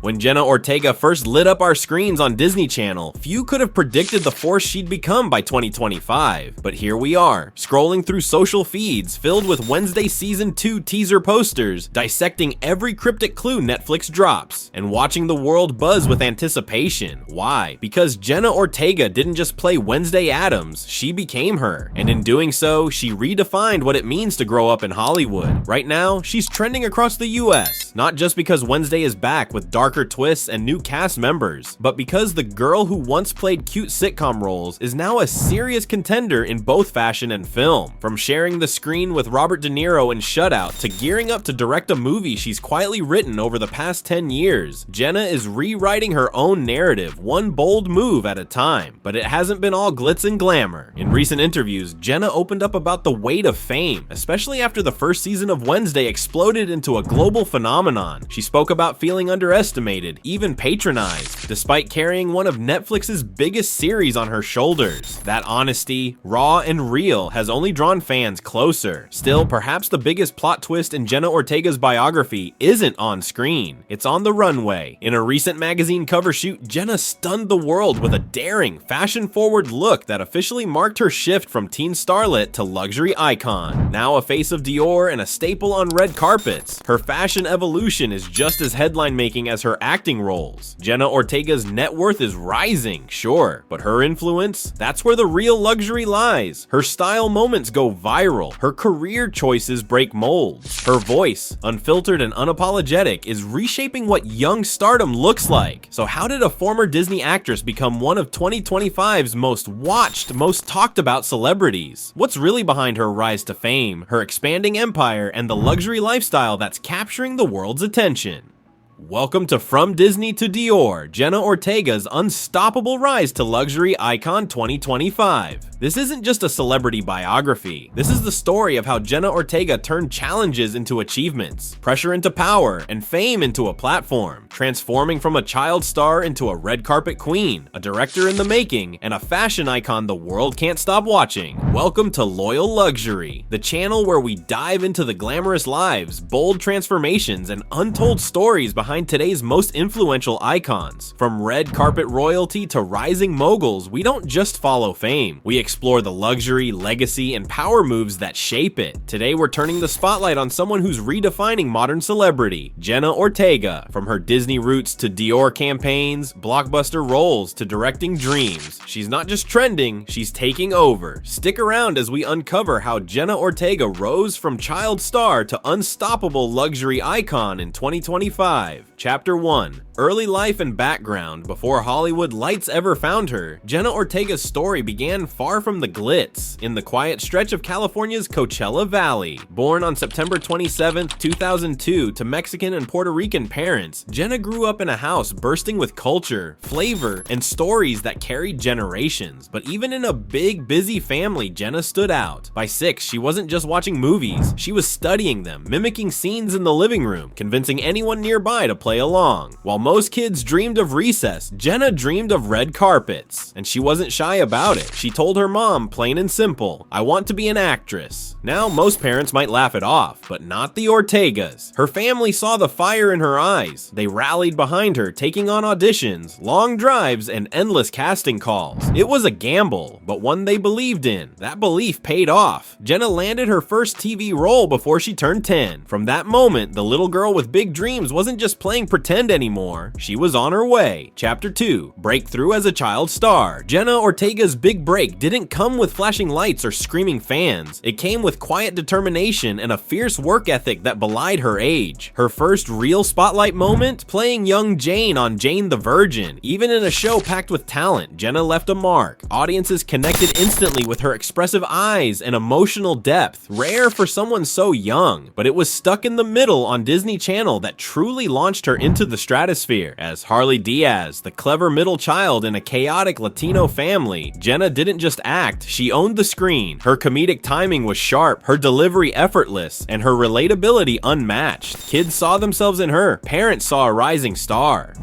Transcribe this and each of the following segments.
When Jenna Ortega first lit up our screens on Disney Channel, few could have predicted the force she'd become by 2025. But here we are, scrolling through social feeds filled with Wednesday Season 2 teaser posters, dissecting every cryptic clue Netflix drops, and watching the world buzz with anticipation. Why? Because Jenna Ortega didn't just play Wednesday Addams, she became her. And in doing so, she redefined what it means to grow up in Hollywood. Right now, she's trending across the US, not just because Wednesday is back with darker twists and new cast members, but because the girl who once played cute sitcom roles is now a serious contender in both fashion and film. From sharing the screen with Robert De Niro in Shutout to gearing up to direct a movie she's quietly written over the past 10 years, Jenna is rewriting her own narrative, one bold move at a time. But it hasn't been all glitz and glamour. In recent interviews, Jenna opened up about the weight of fame, especially after the first season of Wednesday exploded into a global phenomenon. She spoke about feeling underestimated, even patronized, despite carrying one of Netflix's biggest series on her shoulders. That honesty, raw and real, has only drawn fans closer. Still, perhaps the biggest plot twist in Jenna Ortega's biography isn't on screen. It's on the runway. In a recent magazine cover shoot, Jenna stunned the world with a daring, fashion-forward look that officially marked her shift from teen starlet to luxury icon. Now a face of Dior and a staple on red carpets, her fashion evolution is just as headline-making as her acting roles. Jenna Ortega's net worth is rising, sure, but her influence? That's where the real luxury lies. Her style moments go viral, her career choices break molds. Her voice, unfiltered and unapologetic, is reshaping what young stardom looks like. So how did a former Disney actress become one of 2025's most watched, most talked about celebrities? What's really behind her rise to fame, her expanding empire, and the luxury lifestyle that's capturing the world's attention? Welcome to From Disney to Dior, Jenna Ortega's unstoppable rise to luxury icon 2025. This isn't just a celebrity biography. This is the story of how Jenna Ortega turned challenges into achievements, pressure into power, and fame into a platform, transforming from a child star into a red carpet queen, a director in the making, and a fashion icon the world can't stop watching. Welcome to Loyal Luxury, the channel where we dive into the glamorous lives, bold transformations, and untold stories behind today's most influential icons. From red carpet royalty to rising moguls, we don't just follow fame. We explore the luxury, legacy, and power moves that shape it. Today, we're turning the spotlight on someone who's redefining modern celebrity, Jenna Ortega. From her Disney roots to Dior campaigns, blockbuster roles to directing dreams, she's not just trending, she's taking over. Stick around as we uncover how Jenna Ortega rose from child star to unstoppable luxury icon in 2025. Chapter 1. Early life and background. Before Hollywood lights ever found her, Jenna Ortega's story began far from the glitz, in the quiet stretch of California's Coachella Valley. Born on September 27, 2002 to Mexican and Puerto Rican parents, Jenna grew up in a house bursting with culture, flavor, and stories that carried generations. But even in a big, busy family, Jenna stood out. By 6, she wasn't just watching movies, she was studying them, mimicking scenes in the living room, convincing anyone nearby to play along. While most kids dreamed of recess, Jenna dreamed of red carpets. And she wasn't shy about it. She told her mom, plain and simple, "I want to be an actress." Now, most parents might laugh it off, but not the Ortegas. Her family saw the fire in her eyes. They rallied behind her, taking on auditions, long drives, and endless casting calls. It was a gamble, but one they believed in. That belief paid off. Jenna landed her first TV role before she turned 10. From that moment, the little girl with big dreams wasn't just playing pretend anymore. She was on her way. Chapter 2. Breakthrough as a child star. Jenna Ortega's big break didn't come with flashing lights or screaming fans. It came with quiet determination and a fierce work ethic that belied her age. Her first real spotlight moment? Playing young Jane on Jane the Virgin. Even in a show packed with talent, Jenna left a mark. Audiences connected instantly with her expressive eyes and emotional depth, rare for someone so young. But it was stuck in the middle on Disney Channel that truly launched her into the stratosphere. As Harley Diaz, the clever middle child in a chaotic Latino family, Jenna didn't just act, she owned the screen. Her comedic timing was sharp, her delivery effortless, and her relatability unmatched. Kids saw themselves in her, parents saw a rising star.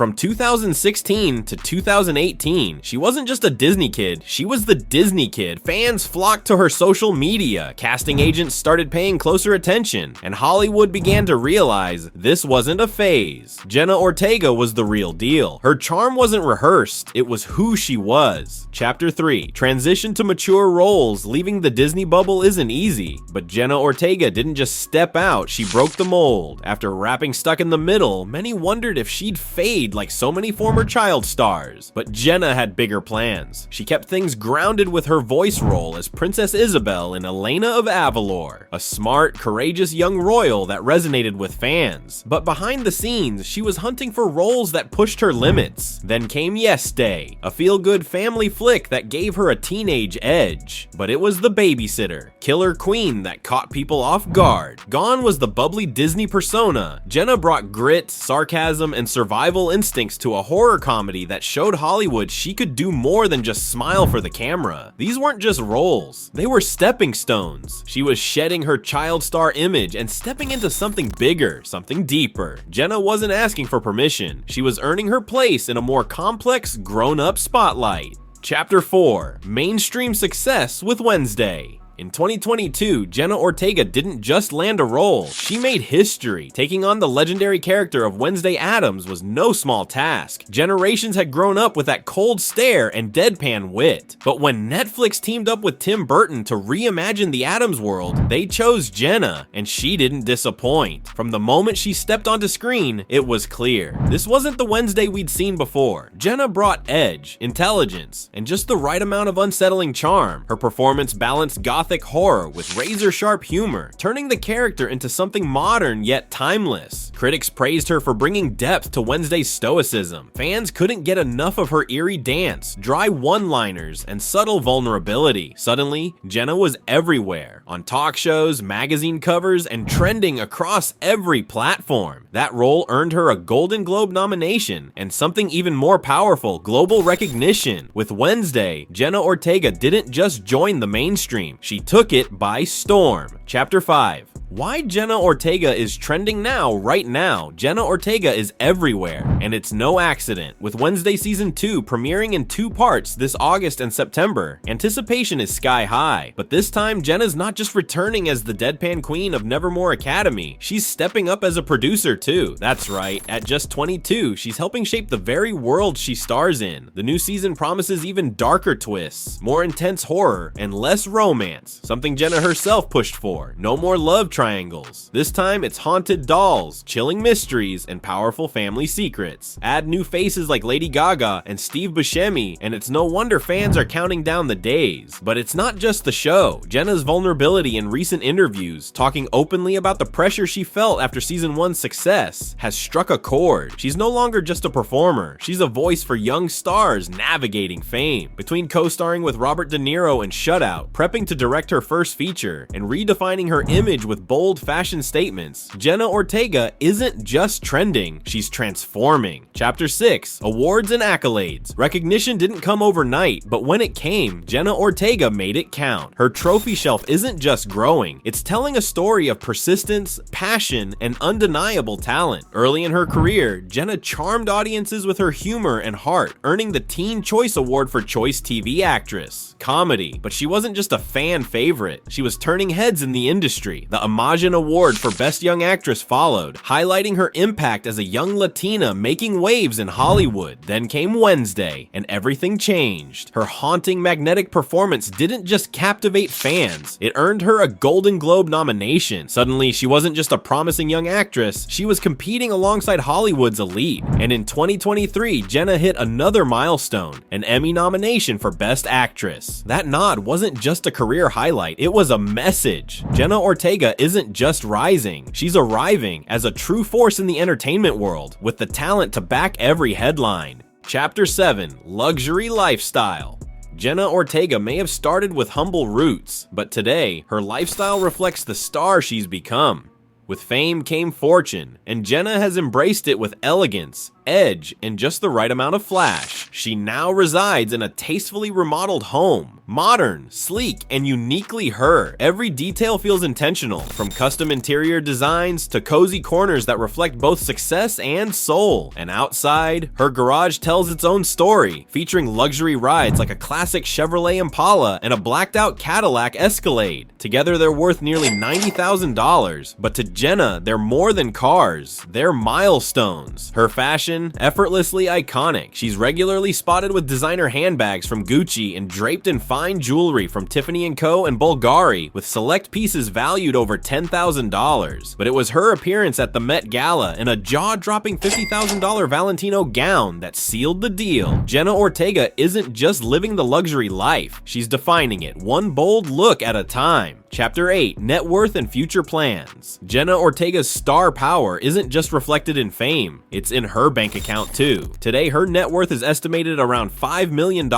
From 2016 to 2018, she wasn't just a Disney kid, she was the Disney kid. Fans flocked to her social media, casting agents started paying closer attention, and Hollywood began to realize this wasn't a phase. Jenna Ortega was the real deal. Her charm wasn't rehearsed, it was who she was. Chapter 3. Transition to mature roles. Leaving the Disney bubble isn't easy, but Jenna Ortega didn't just step out, she broke the mold. After rapping Stuck in the Middle, many wondered if she'd fade like so many former child stars. But Jenna had bigger plans. She kept things grounded with her voice role as Princess Isabel in Elena of Avalor, a smart, courageous young royal that resonated with fans. But behind the scenes, she was hunting for roles that pushed her limits. Then came Yes Day, a feel-good family flick that gave her a teenage edge. But it was The Babysitter, killer queen that caught people off guard. Gone was the bubbly Disney persona. Jenna brought grit, sarcasm, and survival instincts to a horror comedy that showed Hollywood she could do more than just smile for the camera. These weren't just roles, they were stepping stones. She was shedding her child star image and stepping into something bigger, something deeper. Jenna wasn't asking for permission, she was earning her place in a more complex, grown-up spotlight. Chapter 4. Mainstream success with Wednesday. In 2022, Jenna Ortega didn't just land a role, she made history. Taking on the legendary character of Wednesday Addams was no small task. Generations had grown up with that cold stare and deadpan wit. But when Netflix teamed up with Tim Burton to reimagine the Addams world, they chose Jenna, and she didn't disappoint. From the moment she stepped onto screen, it was clear. This wasn't the Wednesday we'd seen before. Jenna brought edge, intelligence, and just the right amount of unsettling charm. Her performance balanced Gothic horror with razor-sharp humor, turning the character into something modern yet timeless. Critics praised her for bringing depth to Wednesday's stoicism. Fans couldn't get enough of her eerie dance, dry one-liners, and subtle vulnerability. Suddenly, Jenna was everywhere, on talk shows, magazine covers, and trending across every platform. That role earned her a Golden Globe nomination, and something even more powerful, global recognition. With Wednesday, Jenna Ortega didn't just join the mainstream, she took it by storm. Chapter 5. Why Jenna Ortega is trending now, right now. Jenna Ortega is everywhere, and it's no accident. With Wednesday Season 2 premiering in 2 parts this August and September, anticipation is sky high. But this time, Jenna's not just returning as the deadpan queen of Nevermore Academy, she's stepping up as a producer too. That's right, at just 22, she's helping shape the very world she stars in. The new season promises even darker twists, more intense horror, and less romance, something Jenna herself pushed for. No more love triangles. This time it's haunted dolls, chilling mysteries, and powerful family secrets. Add new faces like Lady Gaga and Steve Buscemi, and it's no wonder fans are counting down the days. But it's not just the show. Jenna's vulnerability in recent interviews, talking openly about the pressure she felt after season 1's success, has struck a chord. She's no longer just a performer, she's a voice for young stars navigating fame. Between co-starring with Robert De Niro in Shutout, prepping to direct her first feature, and redefining her image with bold fashion statements, Jenna Ortega isn't just trending, she's transforming. Chapter 6. Awards and accolades. Recognition didn't come overnight, but when it came, Jenna Ortega made it count. Her trophy shelf isn't just growing, it's telling a story of persistence, passion, and undeniable talent. Early in her career, Jenna charmed audiences with her humor and heart, earning the Teen Choice Award for Choice TV Actress. Comedy. But she wasn't just a fan favorite, she was turning heads in the industry. The Imagen Award for Best Young Actress followed, highlighting her impact as a young Latina making waves in Hollywood. Then came Wednesday, and everything changed. Her haunting, magnetic performance didn't just captivate fans, it earned her a Golden Globe nomination. Suddenly, she wasn't just a promising young actress, she was competing alongside Hollywood's elite. And in 2023, Jenna hit another milestone, an Emmy nomination for Best Actress. That nod wasn't just a career highlight, it was a message. Jenna Ortega isn't just rising, she's arriving as a true force in the entertainment world, with the talent to back every headline. Chapter 7. Luxury Lifestyle. Jenna Ortega may have started with humble roots, but today, her lifestyle reflects the star she's become. With fame came fortune, and Jenna has embraced it with elegance, edge, and just the right amount of flash. She now resides in a tastefully remodeled home. Modern, sleek, and uniquely her. Every detail feels intentional, from custom interior designs to cozy corners that reflect both success and soul. And outside, her garage tells its own story, featuring luxury rides like a classic Chevrolet Impala and a blacked out Cadillac Escalade. Together they're worth nearly $90,000, but to Jenna, they're more than cars, they're milestones. Her fashion, effortlessly iconic. She's regularly spotted with designer handbags from Gucci and draped in fine jewelry from Tiffany & Co. and Bulgari, with select pieces valued over $10,000. But it was her appearance at the Met Gala in a jaw-dropping $50,000 Valentino gown that sealed the deal. Jenna Ortega isn't just living the luxury life, she's defining it, one bold look at a time. Chapter 8, Net Worth and Future Plans. Jenna Ortega's star power isn't just reflected in fame, it's in her bank account too. Today, her net worth is estimated around $5 million,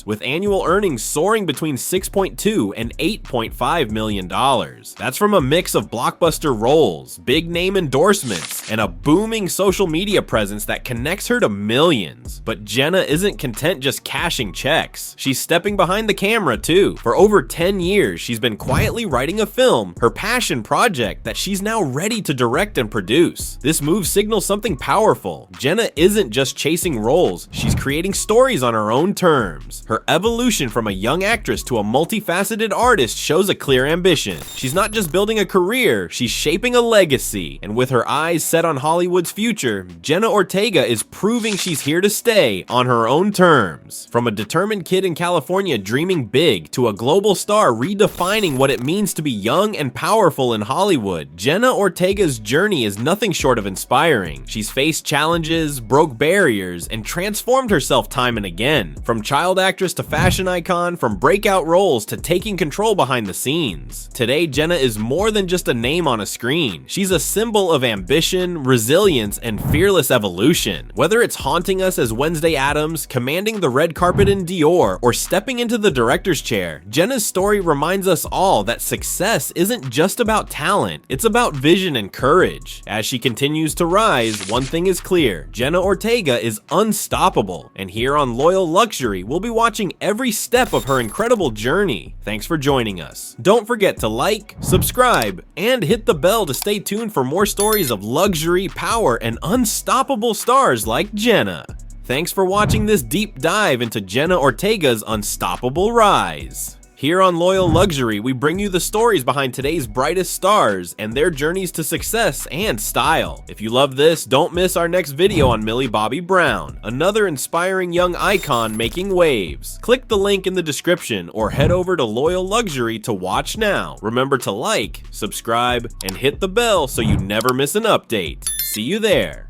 with annual earnings soaring between $6.2 and $8.5 million. That's from a mix of blockbuster roles, big name endorsements, and a booming social media presence that connects her to millions. But Jenna isn't content just cashing checks. She's stepping behind the camera too. For over 10 years, she's been quietly writing a film, her passion project that she's now ready to direct and produce. This move signals something powerful. Jenna isn't just chasing roles, she's creating stories on her own terms. Her evolution from a young actress to a multifaceted artist shows a clear ambition. She's not just building a career, she's shaping a legacy. And with her eyes set on Hollywood's future, Jenna Ortega is proving she's here to stay on her own terms. From a determined kid in California dreaming big to a global star redefining what it means to be young and powerful in Hollywood, Jenna Ortega's journey is nothing short of inspiring. She's faced challenges, broke barriers, and transformed herself time and again. From child actress to fashion icon, from breakout roles to taking control behind the scenes. Today, Jenna is more than just a name on a screen. She's a symbol of ambition, resilience, and fearless evolution. Whether it's haunting us as Wednesday Addams, commanding the red carpet in Dior, or stepping into the director's chair, Jenna's story reminds us all that success isn't just about talent, it's about vision and courage. As she continues to rise, one thing is clear, Jenna Ortega is unstoppable, and here on Loyal Luxury, we'll be watching every step of her incredible journey. Thanks for joining us. Don't forget to like, subscribe, and hit the bell to stay tuned for more stories of luxury, power, and unstoppable stars like Jenna. Thanks for watching this deep dive into Jenna Ortega's unstoppable rise. Here on Loyal Luxury, we bring you the stories behind today's brightest stars and their journeys to success and style. If you love this, don't miss our next video on Millie Bobby Brown, another inspiring young icon making waves. Click the link in the description or head over to Loyal Luxury to watch now. Remember to like, subscribe, and hit the bell so you never miss an update. See you there.